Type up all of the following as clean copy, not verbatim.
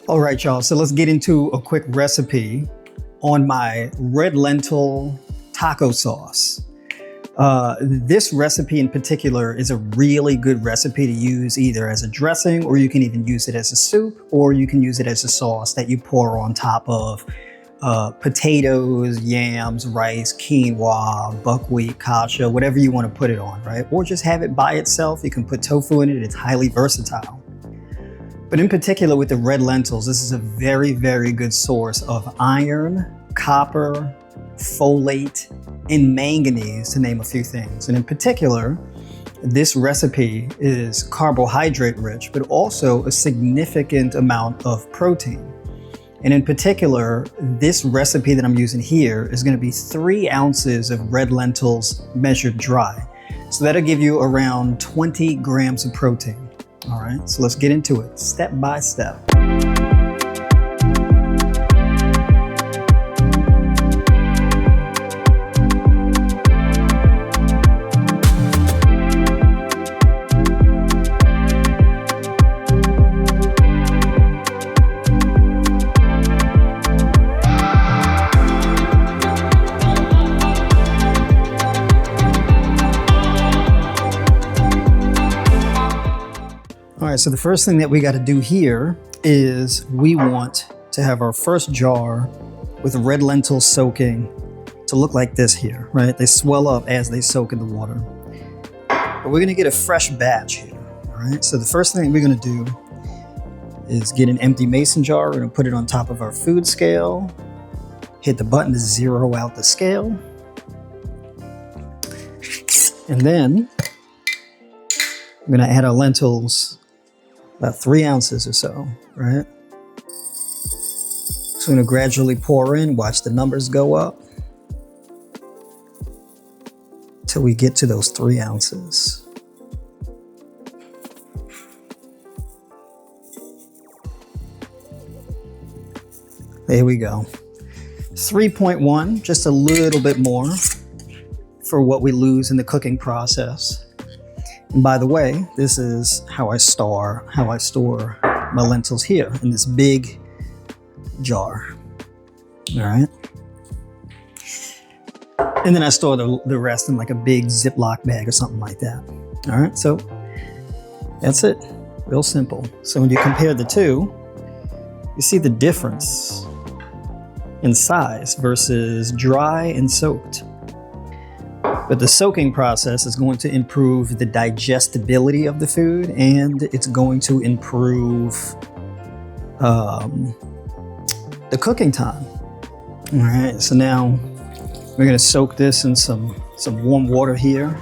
All right, y'all, so let's get into a quick recipe on my red lentil taco sauce. This recipe in particular is a really good recipe to use either as a dressing, or you can even use it as a soup, or you can use it as a sauce that you pour on top of potatoes, yams, rice, quinoa, buckwheat, kasha, whatever you want to put it on, right? Or just have it by itself. You can put tofu in it. It's highly versatile. But in particular with the red lentils, this is a very, very good source of iron, copper, folate, and manganese, to name a few things. And in particular, this recipe is carbohydrate rich, but also a significant amount of protein. And in particular, this recipe that I'm using here is going to be 3 ounces of red lentils measured dry. So that'll give you around 20 grams of protein. All right, so let's get into it step by step. All right, so the first thing that we got to do here is we want to have our first jar with red lentils soaking to look like this here, right? They swell up as they soak in the water. But we're going to get a fresh batch here, all right? So the first thing we're going to do is get an empty mason jar. We're going to put it on top of our food scale, hit the button to zero out the scale. And then I'm going to add our lentils, about 3 ounces or so, right? So I'm gonna gradually pour in, watch the numbers go up till we get to those 3 ounces. There we go. 3.1, just a little bit more for what we lose in the cooking process. And by the way, this is how I store my lentils here in this big jar. All right. And then I store the rest in like a big Ziploc bag or something like that. All right, so that's it. Real simple. So when you compare the two, you see the difference in size versus dry and soaked. But the soaking process is going to improve the digestibility of the food, and it's going to improve the cooking time. All right, so now we're going to soak this in some warm water here.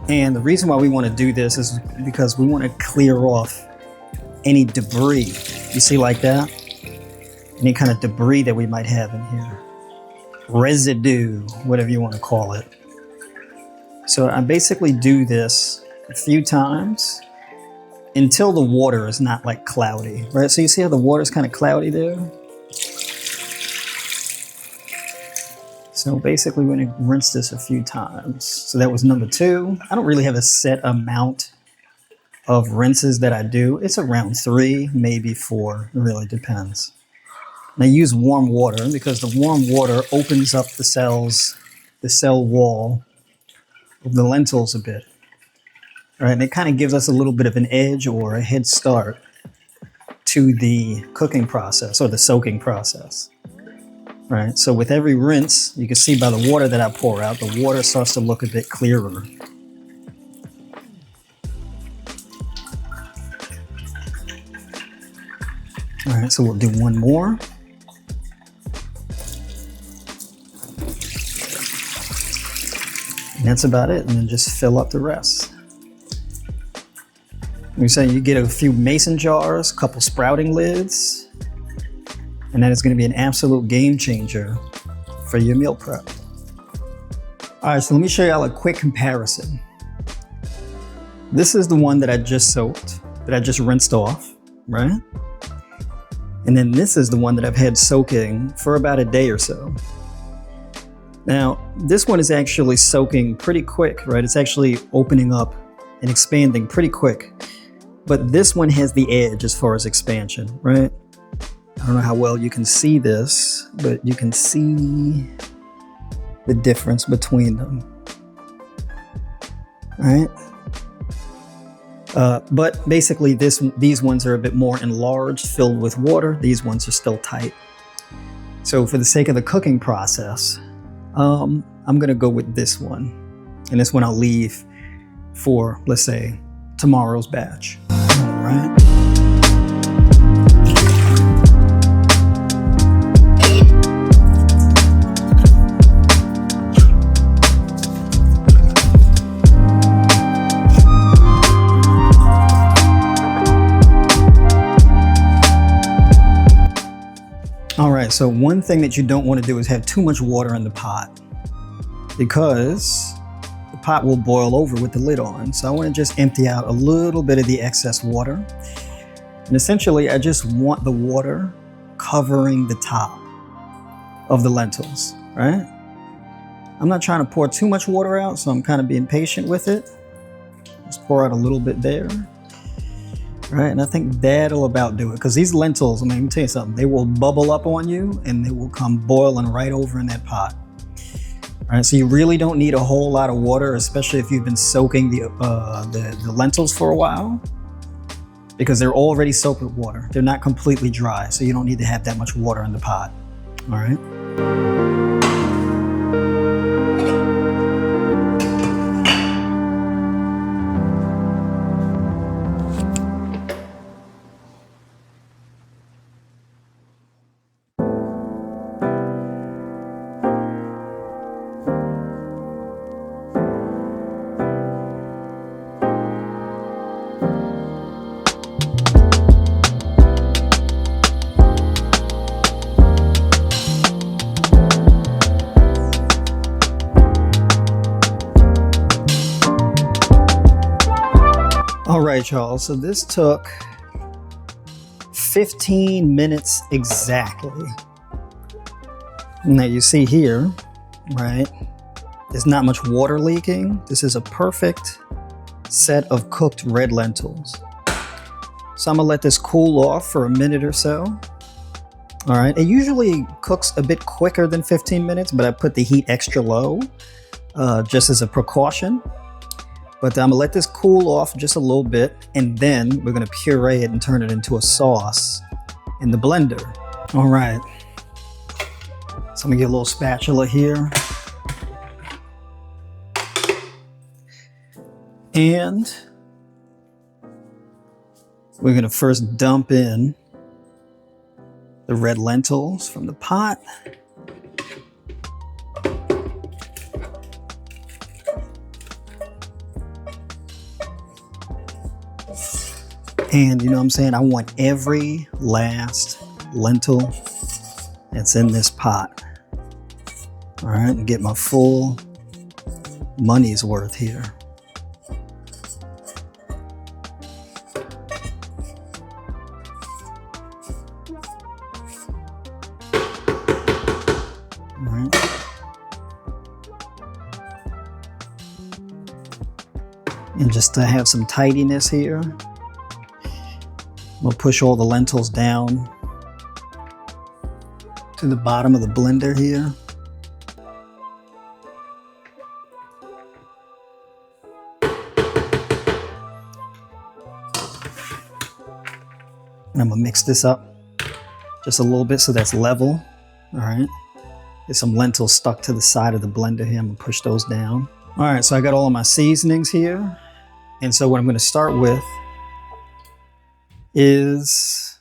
And the reason why we want to do this is because we want to clear off any debris. You see like that? Any kind of debris that we might have in here. Residue, whatever you want to call it. So I basically do this a few times until the water is not like cloudy, right? So you see how the water is kind of cloudy there? So basically we're going to rinse this a few times. So that was number 2. I don't really have a set amount of rinses that I do. It's around 3, maybe 4. It really depends. And I use warm water because the warm water opens up the cell wall of the lentils a bit. All right, and it kind of gives us a little bit of an edge or a head start to the cooking process or the soaking process. All right, so with every rinse, you can see by the water that I pour out, the water starts to look a bit clearer. All right, so we'll do one more. And that's about it, and then just fill up the rest. We say you get a few mason jars, a couple sprouting lids, and that is going to be an absolute game changer for your meal prep. All right, so let me show y'all a quick comparison. This is the one that I just soaked, that I just rinsed off, right? And then this is the one that I've had soaking for about a day or so. Now, this one is actually soaking pretty quick, right? It's actually opening up and expanding pretty quick. but this one has the edge as far as expansion, right? I don't know how well you can see this, but you can see the difference between them, right? But basically these ones are a bit more enlarged, filled with water. These ones are still tight. So for the sake of the cooking process, I'm gonna go with this one. And this one I'll leave for, let's say, tomorrow's batch, all right? All right, so one thing that you don't want to do is have too much water in the pot, because the pot will boil over with the lid on. So I want to just empty out a little bit of the excess water. And essentially, I just want the water covering the top of the lentils, right? I'm not trying to pour too much water out, so I'm kind of being patient with it. Just pour out a little bit there. Right, and I think that'll about do it, because these lentils, I mean, let me tell you something, they will bubble up on you and they will come boiling right over in that pot. All right, so you really don't need a whole lot of water, especially if you've been soaking the lentils for a while, because they're already soaked with water. They're not completely dry, so you don't need to have that much water in the pot. All right. All right, y'all, so this took 15 minutes exactly. Now you see here, right, there's not much water leaking. This is a perfect set of cooked red lentils. So I'm gonna let this cool off for a minute or so. All right, it usually cooks a bit quicker than 15 minutes, but I put the heat extra low just as a precaution. But I'm gonna let this cool off just a little bit, and then we're gonna puree it and turn it into a sauce in the blender. All right, so I'm gonna get a little spatula here. And we're gonna first dump in the red lentils from the pot. And you know what I'm saying? I want every last lentil that's in this pot. All right, and get my full money's worth here. All right. And just to have some tidiness here, we'll push all the lentils down to the bottom of the blender here. And I'm gonna mix this up just a little bit so that's level. All right. There's some lentils stuck to the side of the blender here. I'm gonna push those down. All right, so I got all of my seasonings here. And so what I'm gonna start with is,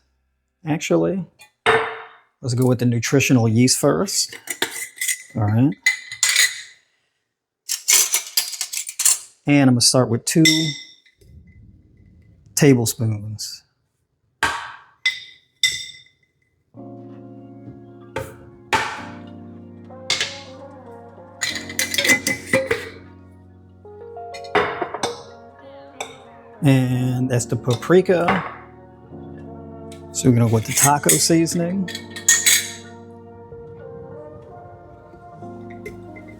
actually, let's go with the nutritional yeast first. All right. And I'm gonna start with 2 tablespoons. And that's the paprika. So we're gonna go with the taco seasoning.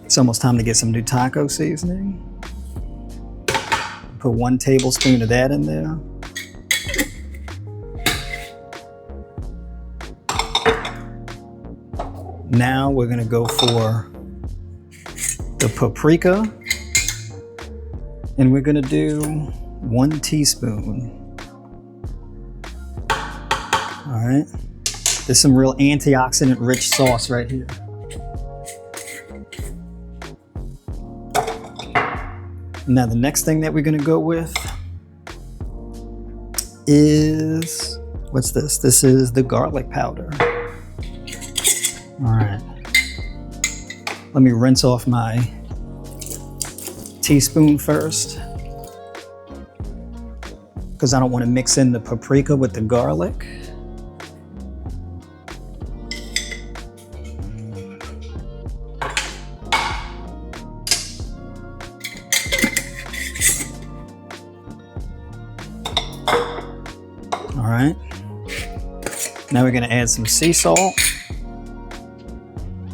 It's almost time to get some new taco seasoning. Put 1 tablespoon of that in there. Now we're gonna go for the paprika, and we're gonna do 1 teaspoon. All right, there's some real antioxidant rich sauce right here. Now the next thing that we're gonna go with is, what's this? This is the garlic powder. All right, let me rinse off my teaspoon first, because I don't want to mix in the paprika with the garlic. All right, now we're going to add some sea salt,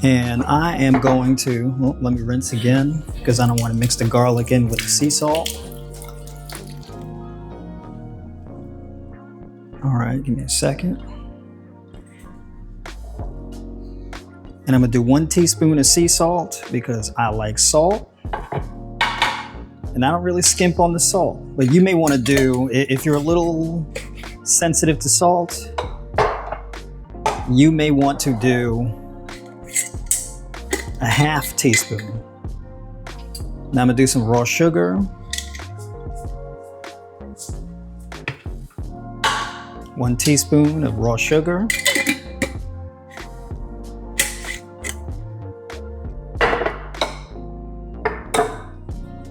and I am going to, well, let me rinse again because I don't want to mix the garlic in with the sea salt. All right, give me a second. And I'm gonna do 1 teaspoon of sea salt because I like salt. And I don't really skimp on the salt, but you may want to do, if you're a little sensitive to salt, you may want to do a 1/2 teaspoon. Now I'm gonna do some raw sugar. 1 teaspoon of raw sugar.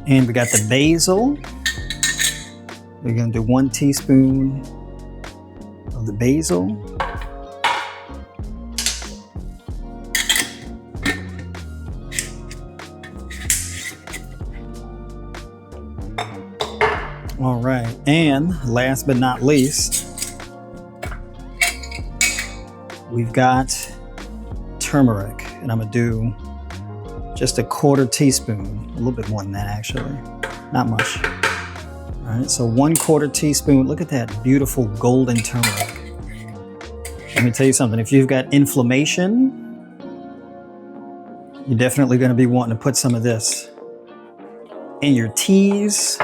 And we got the basil. We're gonna do 1 teaspoon of the basil. All right, and last but not least, we've got turmeric, and I'm gonna do just a 1/4 teaspoon, a little bit more than that actually, not much. All right, so 1/4 teaspoon. Look at that beautiful golden turmeric. Let me tell you something, if you've got inflammation, you're definitely gonna be wanting to put some of this in your teas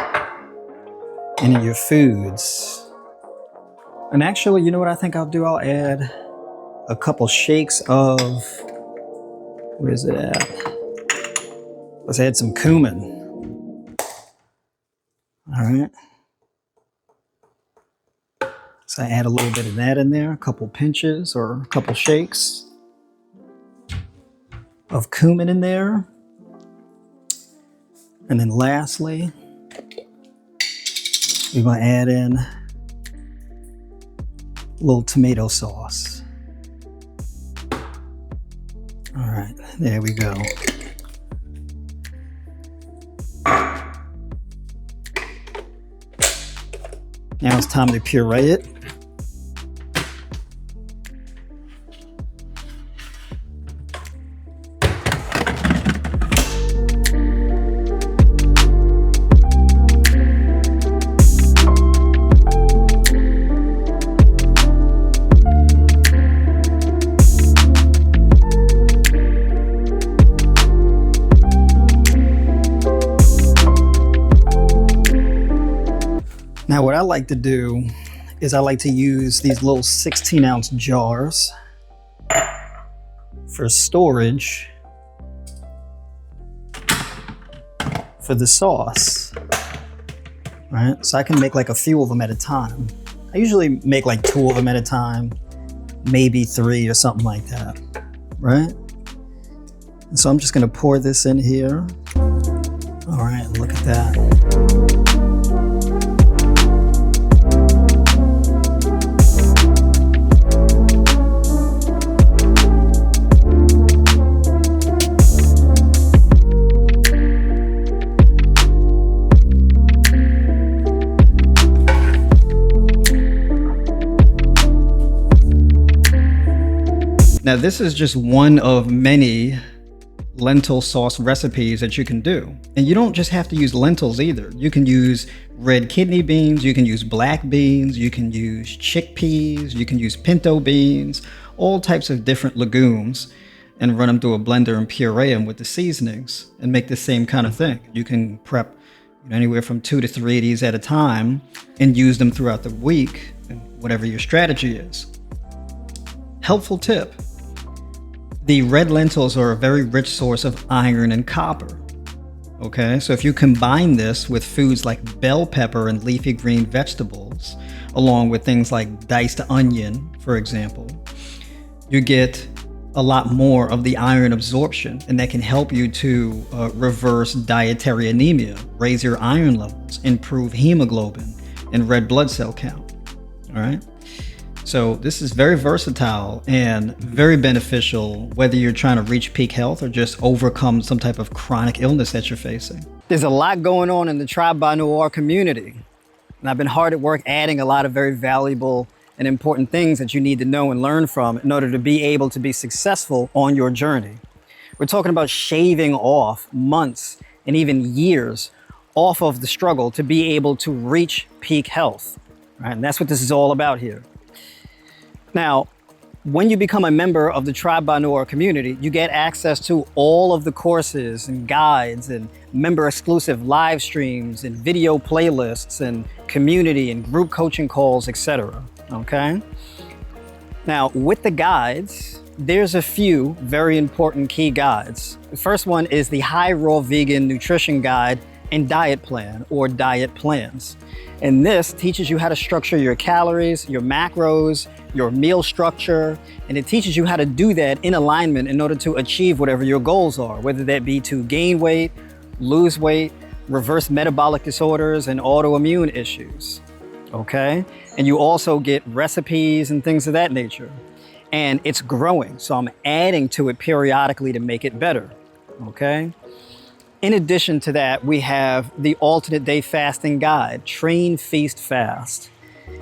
and in your foods. And actually, you know what I think I'll do? I'll add a couple shakes of, where is it at? Let's add some cumin. All right. So I add a little bit of that in there, a couple pinches or a couple shakes of cumin in there. And then lastly, we're going to add in a little tomato sauce. All right, there we go. Now it's time to puree it. Now what I like to do is I like to use these little 16-ounce jars for storage for the sauce. Right? So I can make like a few of them at a time. I usually make like 2 of them at a time, maybe 3 or something like that, right? And so I'm just gonna pour this in here. All right, look at that. Now this is just one of many lentil sauce recipes that you can do. And you don't just have to use lentils either. You can use red kidney beans, you can use black beans, you can use chickpeas, you can use pinto beans, all types of different legumes. and run them through a blender and puree them with the seasonings and make the same kind of thing. You can prep anywhere from 2 to 3 of these at a time and use them throughout the week, whatever your strategy is. Helpful tip. The red lentils are a very rich source of iron and copper. Okay, so if you combine this with foods like bell pepper and leafy green vegetables, along with things like diced onion, for example, you get a lot more of the iron absorption, and that can help you to reverse dietary anemia, raise your iron levels, improve hemoglobin and red blood cell count. All right. So this is very versatile and very beneficial, whether you're trying to reach peak health or just overcome some type of chronic illness that you're facing. There's a lot going on in the Tribe by Noir community, and I've been hard at work adding a lot of very valuable and important things that you need to know and learn from in order to be able to be successful on your journey. We're talking about shaving off months and even years off of the struggle to be able to reach peak health, right? And that's what this is all about here. Now, when you become a member of the Tribe by Noir community, you get access to all of the courses and guides and member exclusive live streams and video playlists and community and group coaching calls, etc. Okay? Now, with the guides, there's a few very important key guides. The first one is the High Raw Vegan Nutrition Guide and Diet Plan, or diet plans. And this teaches you how to structure your calories, your macros, your meal structure, and it teaches you how to do that in alignment in order to achieve whatever your goals are, whether that be to gain weight, lose weight, reverse metabolic disorders, and autoimmune issues. Okay? And you also get recipes and things of that nature. And it's growing, so I'm adding to it periodically to make it better. Okay? In addition to that, we have the alternate day fasting guide, Train, Feast, Fast.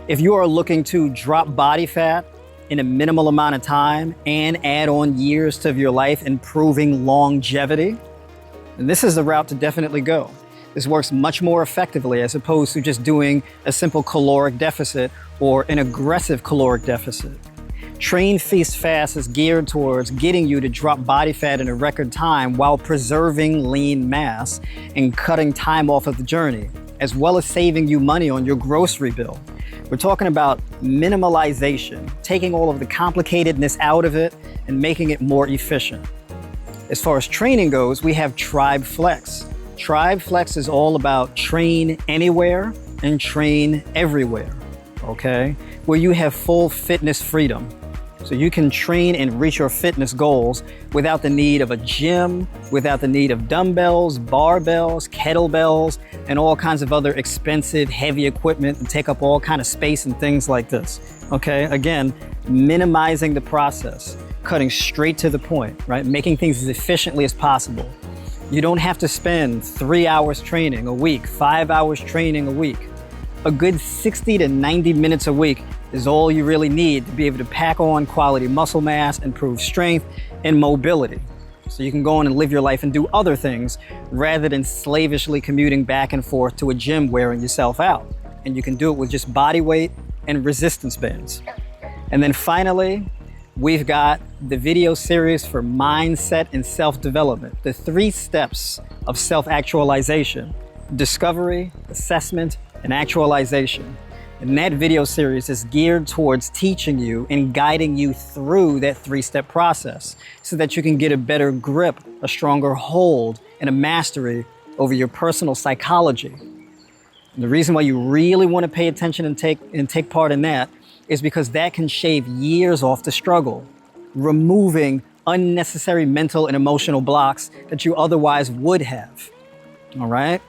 If you are looking to drop body fat in a minimal amount of time and add on years to your life, improving longevity, then this is the route to definitely go. This works much more effectively as opposed to just doing a simple caloric deficit or an aggressive caloric deficit. Train, Feast, Fast is geared towards getting you to drop body fat in a record time while preserving lean mass and cutting time off of the journey, as well as saving you money on your grocery bill. We're talking about minimalization, taking all of the complicatedness out of it and making it more efficient. As far as training goes, we have Tribe Flex. Tribe Flex is all about train anywhere and train everywhere, okay? Where you have full fitness freedom. So you can train and reach your fitness goals without the need of a gym, without the need of dumbbells, barbells, kettlebells, and all kinds of other expensive, heavy equipment and take up all kind of space and things like this. Okay, again, minimizing the process, cutting straight to the point, right? Making things as efficiently as possible. You don't have to spend 3 hours training a week, 5 hours training a week. A good 60 to 90 minutes a week is all you really need to be able to pack on quality muscle mass, improve strength and mobility. So you can go on and live your life and do other things rather than slavishly commuting back and forth to a gym wearing yourself out. And you can do it with just body weight and resistance bands. And then finally, we've got the video series for mindset and self-development, the 3 steps of self-actualization: discovery, assessment, and actualization. And that video series is geared towards teaching you and guiding you through that 3-step process so that you can get a better grip, a stronger hold, and a mastery over your personal psychology. And the reason why you really want to pay attention and take part in that is because that can shave years off the struggle, removing unnecessary mental and emotional blocks that you otherwise would have. All right?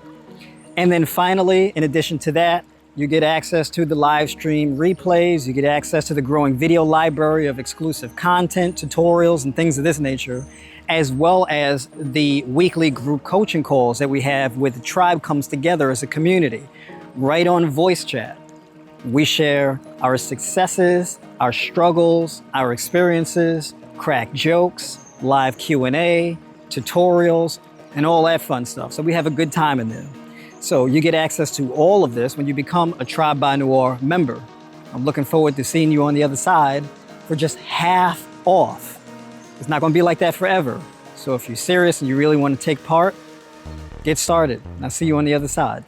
And then finally, in addition to that, you get access to the live stream replays, you get access to the growing video library of exclusive content, tutorials, and things of this nature, as well as the weekly group coaching calls that we have where the tribe comes together as a community, right on voice chat. We share our successes, our struggles, our experiences, crack jokes, live Q&A, tutorials, and all that fun stuff. So we have a good time in there. So you get access to all of this when you become a Tribe by Noir member. I'm looking forward to seeing you on the other side for just half off. It's not gonna be like that forever. So if you're serious and you really want to take part, get started. I'll see you on the other side.